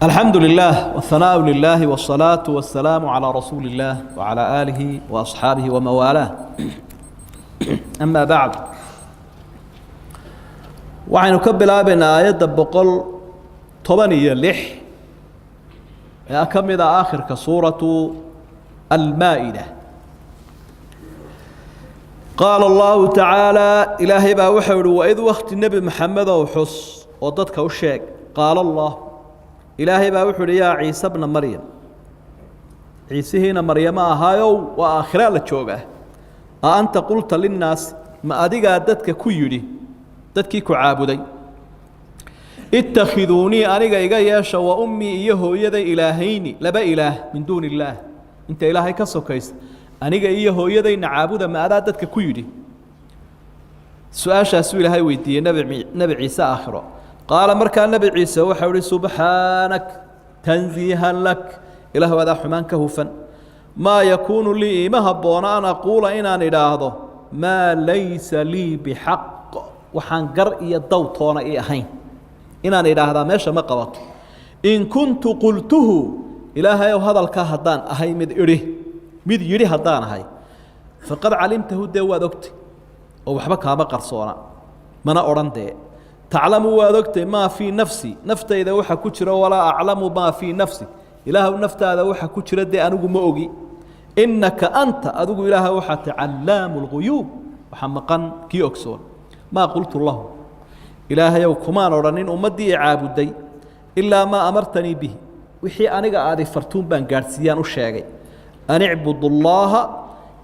الحمد لله والثناء لله والصلاة والسلام على رسول الله وعلى آله وأصحابه وموالاه. أما بعد، وعن كبلا بين آيات بقول طبني اللح أكمل آخر كسورة المائدة. قال الله تعالى: إلهي باوحول وإذ وقت النبي محمد وحس وضدك وشاك. قال الله: إلهي باوحول يا عيسى ابن مريم. عيسى هنا مريم أهايو وآخرة لتشوقه. أنت قلت للناس ما أديك أدتك كيدي دتك كعابدي اتخذوني أنا جايش وأمي إيه يدي إلهين لبا إله من دون الله. أنت إلهي كسوكيس أنا إيه يدي نعبد ما أدتك كيدي. سؤال شاسوي لهاي ويدي نبي عيسى آخره. قال مركان نبي عيسى وحولي: سبحانك تنزيها لك إله هذا حمان كهوفا ما يكون لي مهبونا أن أقول إن إلهه ما ليس لي بحق وحان قرئي الضوطون إيهين إن إلهه ماشا ما قوات إن كنت قلته إلهي وهذا الكهدان أهي مد يري هدان هاي فقد علمته الدوا دكتي أو بحبكها ما قرصونا من أورندي تعلم وادكت ما في نفسي نفت إذا وحى كتر ولا أعلم ما في نفسي إله نفت إذا وحى كتر دي أنو مؤجي إنك أنت أدعو إله وحى علام الغيوب وحمقا كيوكسون ما قلت الله إله يوكمان ورنين أمدي عابدي إلا ما أمرتني به وحي أنا قاعد فرتون بان قارسيان وشاقي أن اعبد الله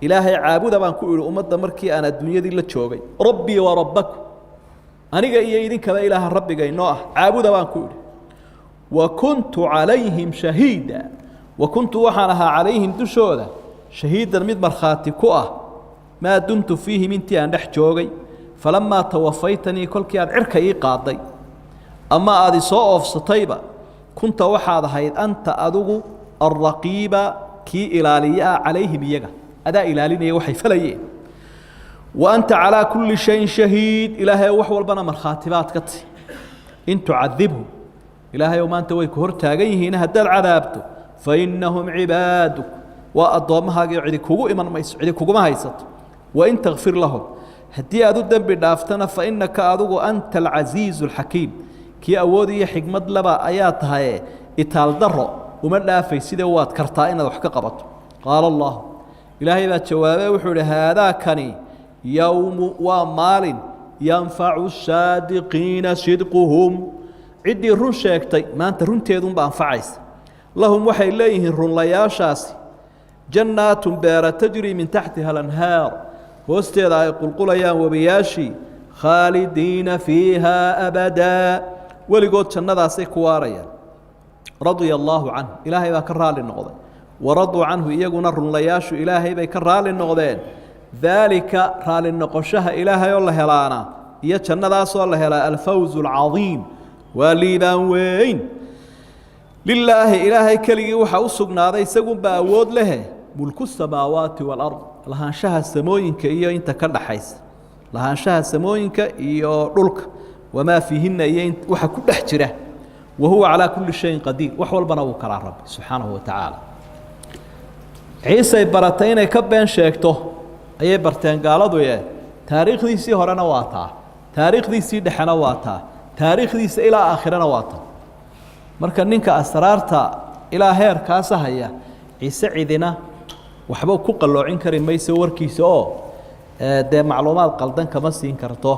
إله عابد بان كل أمد مركي أنا الدنيا دي لتشوقي ربي وربك أنا جاي يدين كذا إله ربي جاي نوح عابد وانكور وكنت عليهم شهيدا وكنت وحنها عليهم دشودا شهيدا مد مرخاتي كوه ما دمت فيه من تيان دحجوجي فلما توفيتني كل كياد عركي قاضي أما هذه صوف سطيبة كنت وحاد هيد أنت أدعو الرقيب كي إلالية عليهم يجا أدا إلاليني وحي فليه وأنت على كل شيء شهيد. إلهي وحول بنا مرخاتبات كتي إن تعذبهم إلهي وما أنت ويكهر تاقيه نهد العذابته فإنهم عبادك وأضمها عدكوغو إمان ميس عدكوغو ما هيست وإن تغفر لهم هدي أدو الدنب دافتنا فإنك أدو أنت العزيز الحكيم كي أودي حكمة لبا آياتها إتال درو ومن لا في سيدوات كرتائنا وحكا قبط. قال الله إلهي ذات جوابه وحول هذا كني يوم ومال ينفع الصادقين صدقهم عدي رون شيكتي ما أنت رون تيدون بأنفعيس لهم وحي إليه رون لياشاسي جنات بارة تجري من تحتها الأنهار واستيضا يقول قليا وبياشي خالدين فيها أبدا ولقود شندا سيكواريا رضي الله عنه إلهي بكرها للنغضين ورضوا عنه إيقنا رون لياشو إلهي بكرها للنغضين ذلك رال النقشها إلهي الله هلانا يتشنى ذاس الله هلا الفوز العظيم وليبان وين لله إلهي كلي وحا أسقنا هذا يسقون بأود له ملك السماوات والأرض لها انشاها السموينك إيا إنت كرد حيث لها انشاها السموينك إيا رلك وما فيهن إيا إنت وحا كل حجره وهو على كل شيء قدير وحوال بناوك على رب سبحانه وتعالى. عيسى براتين كبين شيكته ayay barteen gaaladu taariikhdiisii horena waa taa taariikhdiisii dhaxana waa taa taariikhdiisa ilaa aakhirana waa taa marka ninka asraarta ilaa heerkaas haya ciise cidina waxba ku qalloocin karin mayso warkiisa oo de macluumaad qaldan kama siin karto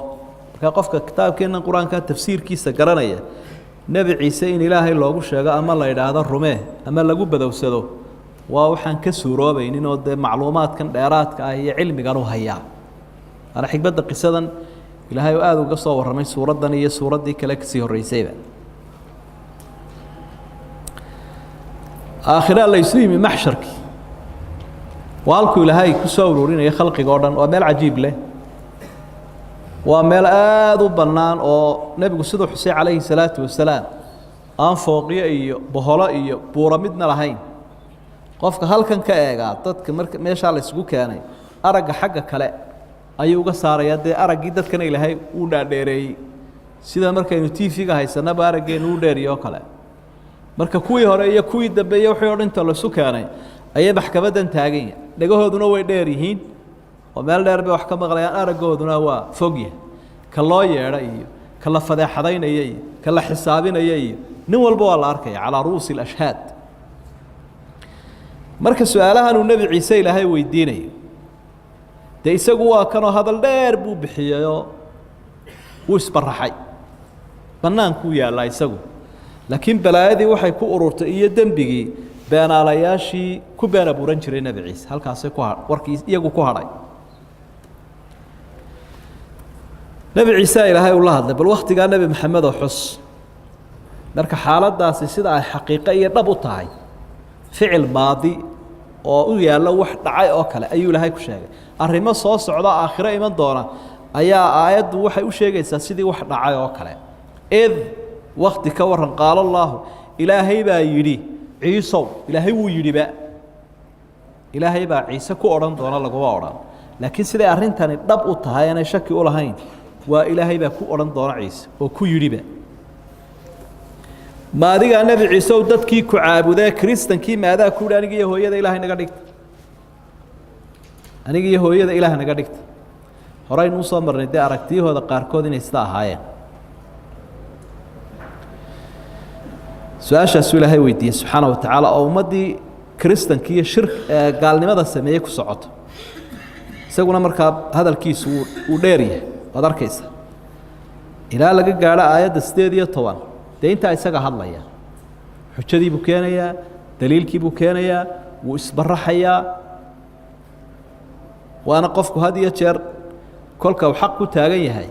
marka qofka kitaabkeena quraanka tafsiirkiisa garanaya nabi ciise in ilaahay loogu sheego ama la yiraahdo rume ama lagu badawsado ووحن كسورة بيننا ود معلومات كان ديرات كأي علم قالوا هيا أنا حكبت قصة إلى هاي وآذو قصة ورمي سورة دنيا سورة دي كلاكسي الرئيسية آخرها الله يسلم محشرك والكو إلى هاي كسورين يا خلقي قردن ومال عجيب له ومال آذو بنان أو نبي قصده حسين عليه الصلاة والسلام أن فوقية بهلاء بورمدنا لهين qofka halkan ka eega dadka marka meesha la isugu keenay araga xagga kale ayuu uga saaraya aragii dadkana Ilaahay uu dhaadheereeyay sida markaynu TV-ga haysanaba arageen uu dheeriyo kale marka kuwii hore iyo kuwii dambeeyay wixii oo dhinta la isu keenay ayay maxkamadan taagan yihiin dhagahooduna way dheer yihiin oo meel dheer bay wax ka maqlayaan aragooduna waa fogya ka loo yeedha iyo ka la fadeexadaynaya iyo ka la xisaabinaya iyo nin walba waa la arkaya calaa ru'uusi alashhaad marka su'aalahan uu nebi ciise ilaahay weydiinayo dee isagu waa kanoo hadal dheer buu bixiyayoo wuu isbaraxay bannaankuu yaallaa isagu laakiin balaayadii waxay ku ururtay iyo dembigii beenaalayaashii ku been abuuran jiray nebi ciise halkaasay warkii iyagu ku hadhay nebi ciise ilaahay uu la hadlay bal wakhtigaa nebi maxamed oo xus marka xaaladdaasi sida ay xaqiiqo iyo dhab u tahay ficil maadi oo u yaallo wax dhacay oo kale ayuu ilaahay ku sheegay arrimo soo socda aakhiro iman doona ayaa aayaddu waxay u sheegaysaa sidii wax dhacay oo kale id wakti ka waran qaala allaahu ilaahay baa yidhi ciisow ilaahay wuu yidhiba ilaahay baa ciise ku odhan doona laguma odhan laakiin siday arrintani dhab u tahay aanay shaki u lahayn waa ilaahay baa ku odhan doona ciise oo ku yidhiba ma adigaa nebi ciise ow dadkii ku caabudee kiristankii maadaa ku yidhi aniga iyo hooyada ilaahay naga dhigta aniga iyo hooyada ilaah naga dhigta horaynu usoo marnay dee aragtiyahooda qaarkood inay sida ahaayeen su-aashaasuu ilaahay weydiiyey subxaana wa tacaala oo ummaddii kiristankii iyo gaalnimada sameeyey ku socoto isaguna markaa hadalkiisu wuu dheer yahay waad arkaysa ilaa laga gaadho aayadda 8 dee intaa isaga hadlaya xujadii buu keenayaa daliilkii buu keenayaa wuu isbaraxayaa waana qofku had iyo jeer kolka uu xaq ku taagan yahay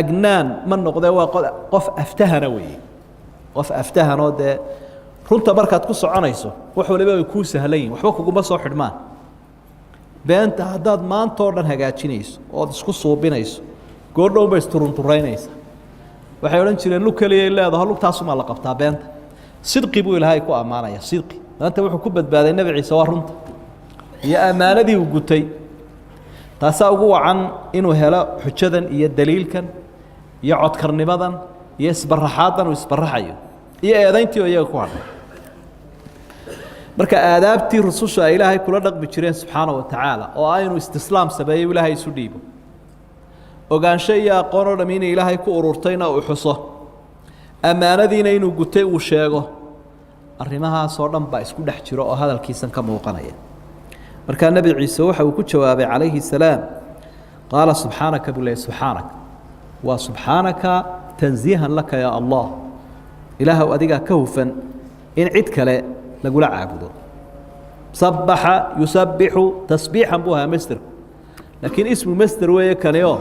agnaan ma noqdee waa qof aftahana weeye qof aftahanoo dee runta markaad ku soconayso wax waliba way kuu sahlan yihin waxba kuguma soo xidhmaan beenta haddaad maanta oo dhan hagaajinayso ood isku suubinayso goordhow bay isturunturraynaysa waxay odhan jireen lug keliyay leedaho lugtaasumaa la qabtaa beenta sidqi buu ilaahay ku ammaanaya sidqi maanta wuxuu ku badbaaday nebi ciise waa runta iyo ammaanadii uu gutay taasaa ugu wacan inuu helo xujadan iyo daliilkan iyo codkarnimadan iyo isbaraxaadan uu isbaraxayo iyo eedayntii oo iyaga ku hadhay marka aadaabtii rususha ay ilaahay kula dhaqmi jireen subxaana wa tacaala oo ah inuu istislaam sameeyo ilaahay isu dhiibo ogaansho iyo aqoon oo dham inay ilaahay ku ururtayna uu xuso ammaanadiina inuu gutay uu sheego arrimahaasoo dhan baa isku dhex jiro oo hadalkiisan ka muuqanaya markaa nebi ciise waxa uu ku jawaabay calayhi salaam qaala subxaanaka buu leeyay subxaanak waa subxaanaka tansiihan laka yaa allah ilaahow adigaa ka hufan in cid kale lagula caabudo sabbaxa yusabbixu tasbiixan buu ahaa masderku laakiin ismu masder weeye kanio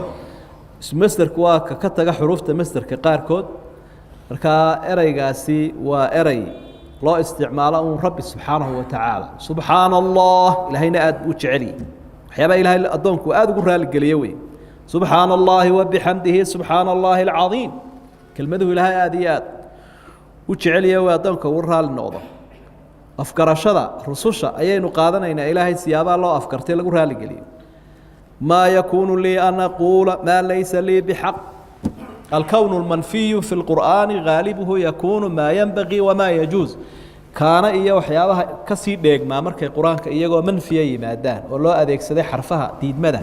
ismu masderku waa ka taga xuruufta masderka qaarkood markaa ereygaasi waa erey loo isticmaalo uun rabbi subxaanahu wa tacaala subxaana allah ilaahayna aad buu jeceliye waxyaabaa ilaahay addoonku aad ugu raaligeliye wey subxaana allaahi wabixamdihi subxaana allaahi alcadiim kelmaduhu ilaahay aad iyo aad u jeceliye way addoonka ugu raali noqdo afgarashada rususha ayaynu qaadanaynaa ilaahay siyaabaha loo afgartay lagu raaligeliyo maa yakuunu lii an aquula maa laysa lii bixaq الكون المنفي في القرآن غالبه يكون ما ينبغي وما يجوز كان إياه وحيابها كسي ديق ما مركي القرآن إياه منفي مادان والله أذيك سدي حرفها ديد مدى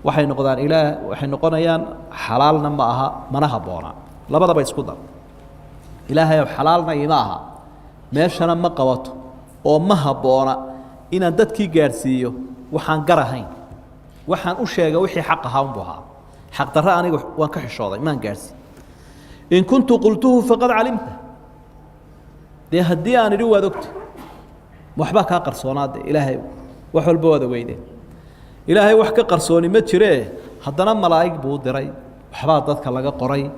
وحي نقضان إله وحي نقضان حلالنا معها منها بونا لبدا بيسكودا إلهي حلالنا إناها ماشنا ما قوته ومها بونا إن ددكي جارسيو وحان قرهين وحان أشياء وحي حقها بها حق ترى أنا وان كحشوضي ما نقارسي إن كنت قلته فقد علمته دي هدي أنا روا دكت وحباك قرصونات إلهي وحول بواد ويده إلهي وحك قرصوني ما تشريه حدنا ملايك بود دري وحبا ضدك لقى قري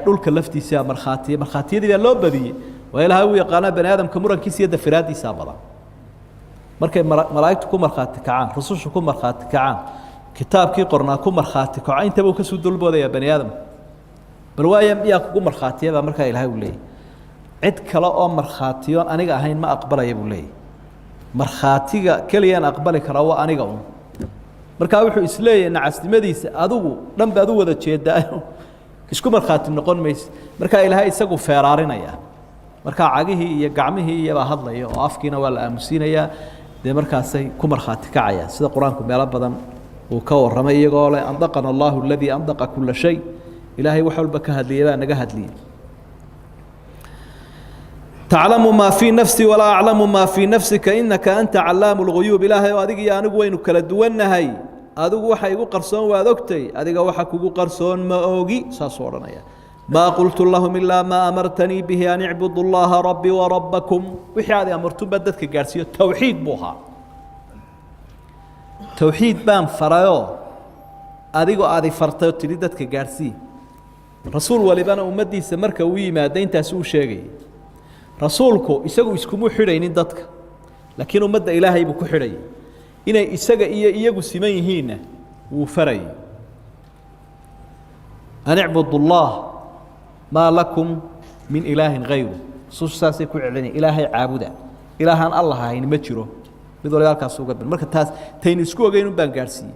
دول كلفتي سيا مرخاتي دي لو بدي وإلهي ويقانا بني آدم كمرا كيس يد فرادي سابضا مركي ملايك تكون مرخاتي كعان رسول تكون مرخاتي كعان kitaabkii qornaa ku markhaati kaco intaba ka soo dulboodaya bani aadam bal waayam yaa ku markhaatiyada marka ilaahay uu leeyahay cid kale oo markhaatiyoon aniga ahayn ma aqbalaya buu leeyahay markhaatiga kaliyan aqbali kara waa aniga uun marka wuxuu isleeyahay nacasnimadiisa adigu dhan baad u wada jeedaa isku markhaati noqon maysid marka ilaahay isagu feeraarinaya marka cagihii iyo gacmihii iyo baa hadlaya oo afkiina waa la aamusiinayaa dee markaasay ku markhaati kacayaan sida qur-aanku meelo badan uu ka warramay iyagoo leh andaqana allahu aladii andaqa kula shay ilaahay wax walba ka hadliyay baa naga hadliyay تعلم ما في نفسي ولا أعلم ما في نفسك إنك أنت علام الغيوب إلهي وأديك يا أنو وين كلا هاي أدوك وحا يقو قرصون وأدوكتي أديك وحا كوكو قرصون ما أوغي ساسورنا يا ما قلت لهم إلا ما أمرتني به أن اعبدوا الله ربي وربكم وحي هذه أمرتو بدتك قارسية توحيد بوها توحيد بام فرايو أديك أدي فرطيو تريدتك قارسي رسول ولبانا أمدي سمرك ويما دين تاسو شيغي rasuulku isagu iskuma xidhaynin dadka laakiin ummadda ilaahay buu ku xidhay inay isaga iyo iyagu siman yihiinna wuu faray an i'budu allah ma lakum min ilaahin ghayru suusaasay ku celinay ilaahay caabuda ilaahan allah ahayn ma jiro mid walaalkaas uga bin marka taas tayn isku ogeyn baan gaarsiiyay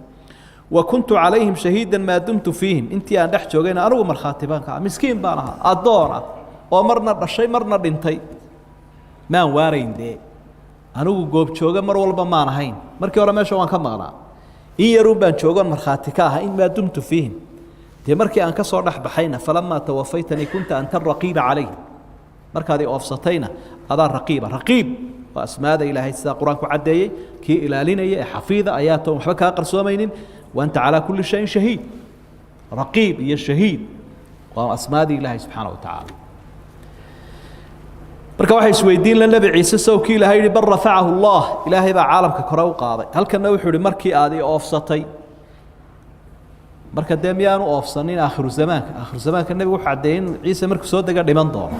wa kuntu alayhim shahiidan ma dumtu fiihim intii aan dhex joogayna anigu markhaatibaanka miskiin baan ahaa adoona oo marna dhashay marna dhintay maan waarayndee anigu goob jooga mar walba maan ahayn markii hore meesha waan ka maqnaa in yarun baan joogan markhaati ka aha in maa dumtu fiihim dee markii aan ka soo dhex baxayna falamaa tawafaytanii kunta anta raqiiba calayhim markaadii oofsatayna adaa raqiiba raqiib waa asmaada ilaahay sidaa qur-aanku caddeeyey kii ilaalinaya ee xafiida ayaa toon waxba kaa qarsoomaynin waanta calaa kulli shayin shahiid raqiib iyo shahiid waa asmaadii ilaahay subxaana wa tacaala marka waxay isweydiin la nabi ciise sawkii ilaahay yiri bar rafacahu allah ilaahay baa caalamka kore u qaaday halkana wuxuu yiri markii aad oofsatay marka deemiyaanu oofsanin aakhiru zamaanka nabi wuxuu cadeeyay ciise markuu soo daga dhiman doono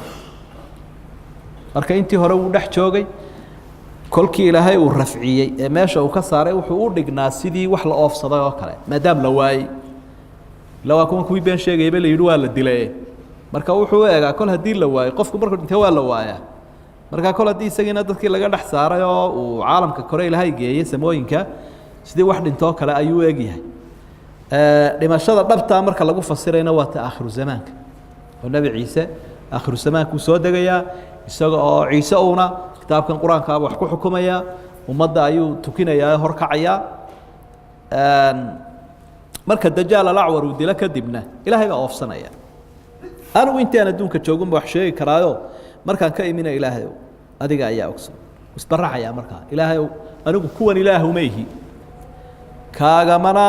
marka intii hore uu dhex joogay kolkii ilaahay uu rafciyay ee meesha uu ka saaray wuxuu u dhignaa sidii wax la oofsaday oo kale maadaam la waayay lawaa kuwii been sheegayba la yiri waa la dilay marka wuxuu eegaa kol hadii la waayo qofku markuu dhintay waa la waayaa marka kol hadii isagina dadkii laga dhex saaray oo uu caalamka kore ilaahay geeyay samooyinka sidii wax dhinto kale ayuu eegyahay dhimashada dhabta marka lagu fasirayna waa ta aakhiru zamaanka oo nabi ciise aakhiru zamaanku soo degaya isaga oo ciise uuna kitaabkan quraanka wax ku xukumaya ummadda ayuu tukinayaa hor kacaya marka dajaal al-a'war uu dila kadibna ilaahay baa oofsanaya anigu intaan adduunka joogun wax sheegi karaayo markaan ka imina ilaahay adiga ayaa ogsan isbaraxaya markaa ilaahay anigu kuwan ilaahu meehi kaaga mana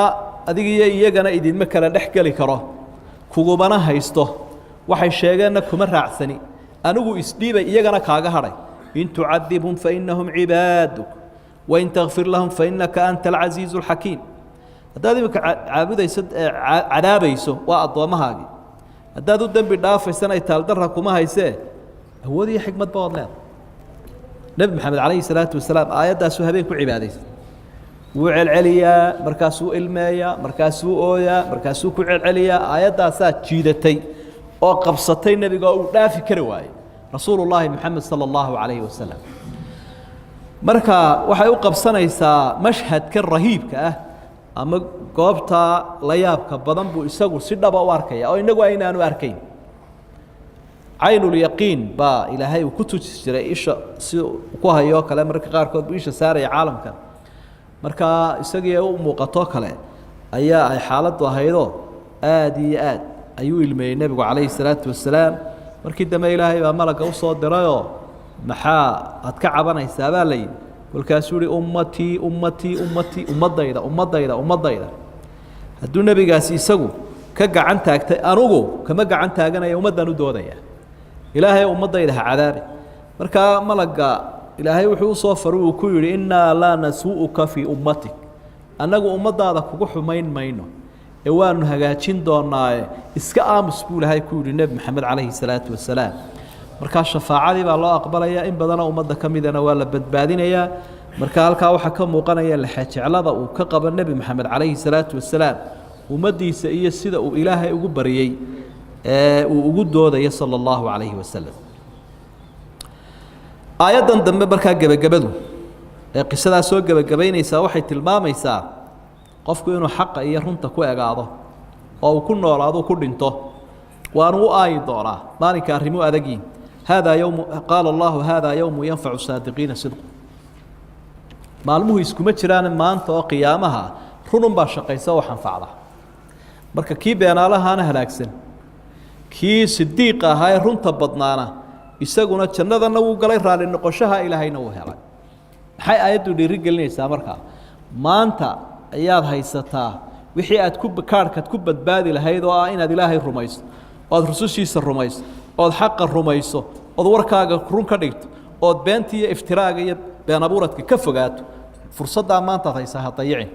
adiga iyagana idinma kala dhex gali karo kugubana haysto waxay sheegeen kuma raacsani anigu isdhiibay iyagana kaaga haray in tu'adibhum fa innahum ibaduk wa in taghfir lahum fa innaka antal azizul hakim hadaad imika caabudayso cadaabayso waa adoomahaaga haddaad u dambi dhaafaysan ay taaldarra kuma haysee awood iyo xikmad baad leedahay nabi maxamed calayhi salaatu wasalaam aayaddaasuu habeen ku cibaadaysay wuu celceliyaa markaasuu ilmeeyaa markaasuu ooyaa markaasuu ku celceliyaa aayaddaasaa jiidatay oo qabsatay nebiga oo uu dhaafi kari waayey rasuulullaahi maxamed sala allahu calayhi wasalam marka waxay u qabsanaysaa mashhadka rahiibka ah ama goobta la yaabka badan buu isagu si dhaba u arkaya oo inagu aynaanu arkayn aynul yaqiin ba ilaahay ku tusi jiray isha si ku hayo kale marka qaar kood isha saaray caalamka marka isagii u muuqato kale ayaa ay xaaladu ahaydo aad iyo aad ayuu ilmeeyay nabigu calayhi salaatu wasalaam markii dambe ilaahay baa malaga u soo dirayo maxaa aad ka cabanaysaa baa la yidhi kolkaasuu yidhi ummatii ummatii ummatii ummadayda hadduu nebigaasi isagu ka gacan taagtay anugu kama gacan taaganaya ummaddaan u doodaya ilaahay ummadayda ha cadaabi markaa malaga ilaahay wuxuu u soo faray uu ku yidhi innaa laa nasuu'uka fii ummatik annagu ummadaada kugu xumayn mayno ee waanu hagaajin doonaaye iska aamus buu ilaahay ku yidhi nebi maxamed calayhi salaatu wasalaam marka shafaacadii baa loo aqbalaya in badan ummadda kamidana waa la badbaadinayaa marka halka waxa ka muuqanaya la xajeclada uu ka qabo nabi maxamed calayhi salaatu wasalaam ummadiisa iyo sida uu ilaahay ugu bariyay uu ugu doodayo sallallahu calayhi wasallam aayadan dambe marka gabagabadu qisada soo gabagabaynaysa waxay tilmaamaysaa qofku inuu xaq iyo runta ku egaado oo uu ku noolaado ku dhinto waanu u aayi doonaa maalinka arrimo adagiin هذا يوم قال الله هذا يوم ينفع الصادقين صدق maalmuhu iskuma jiraan maanta oo qiyaamaha runun baa shaqaysa oo xanfacda marka kii beenaalahaana halaagsan kii sidiiq ahaa ee runta badnaana isaguna jannadana uu galay raali noqoshaha ilaahayna uu helay maxay aayaddu dhiiri gelinaysaa marka maanta ayaad haysataa wixii aad ku kaarkad ku badbaadi lahayd oo ah inaad ilaahay rumayso oo aad rusushiisa rumayso oo aad xaq rumayso oo aad warkaaga run ka dhigto oo aad beentii iyo iftiraaga iyo been abuuradka ka fogaato fursadda maanta haysa ha dayicin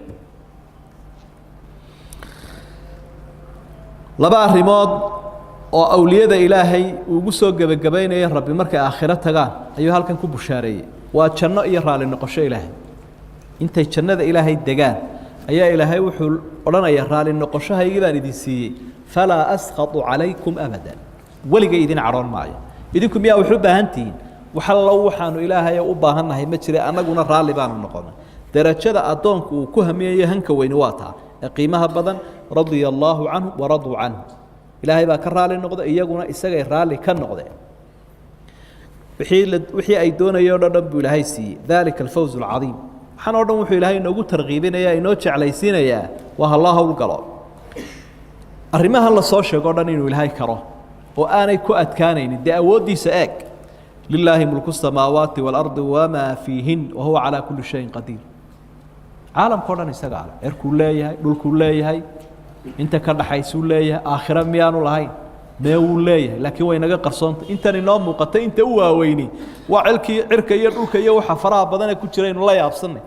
laba arrimood oo awliyada ilaahay ugu soo gabagabeynaya rabbi markay aakhiro tagaan ayuu halkan ku bushaareeyay waa janno iyo raali noqosho ilaahay intay jannada ilaahay degaan ayaa ilaahay wuxuu odhanayaa raali noqoshahaygii baan idin siiyey falaa askhatu calaykum abadan weligay idin cadhoon maayo idinku miyaa wuxuu u baahan tihiin waxallo waxaanu ilaahay u baahannahay ma jira annaguna raalli baanu noqonay darajada addoonku uu ku hamiyayo hanka weyni waa taa ee qiimaha badan radia allaahu canhu waraduu canhu ilaahay baa ka raali noqda iyaguna isagay raalli ka noqdeen wixii ay doonayeen oo dhan buu ilaahay siiyey dalika alfawz alcadiim waxaan oo dhan wuxuu ilaahay inoogu tarqiibinayaa inoo jeclaysiinayaa waa halla hawl galo arrimahan la soo sheego o dhan inuu ilaahay karo oo aanay ku adkaanaynin dee awooddiisa eeg lilaahi mulku الsamaawaati wاlardi wamaa fiihin wahuwa calaa kuli shayin qadiir caalamka o dhan isaga ale cirkuu leeyahay dhulkuu leeyahay inta ka dhaxaysuu leeyahay aakhira miyaanu lahayn mee wuu leeyahay laakiin way naga qarsoonta intan inoo muuqata inta u waaweyni waa cirka iyo dhulka iyo waxa faraha badanee ku jira inu la yaabsanay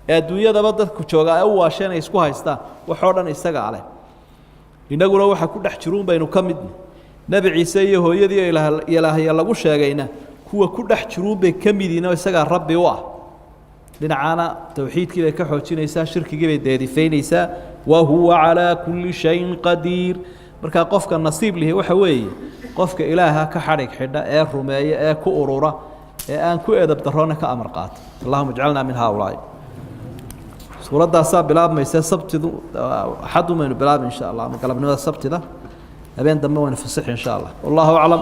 ee adduunyadaba dadku joogaa ee u waasheen ay isku haystaan waxoo dhan isaga ale innaguna waxa ku dhex jiruun baynu ka midna nebi ciise iyo hooyadii ilaahya lagu sheegayna kuwa ku dhex jiruun bay ka midiin oo isagaa rabbi u ah dhinacaana tawxiidkii bay ka xoojinaysaa shirkigii bay deedifaynaysaa wahuwa calaa kulli shayin qadiir markaa qofka nasiib lihi waxa weeye qofka ilaaha ka xadhig xidha ee rumeeya ee ku urura ee aan ku edab daroona ka amar qaato allahuma ijcalnaa min haaulaa'i suuraddaasaa bilaabmaysa sabtidu axad umaynu bilaabin insha allah ama galabnimada sabtida habeen dambe waynu fasixi insha allah wallahu aclam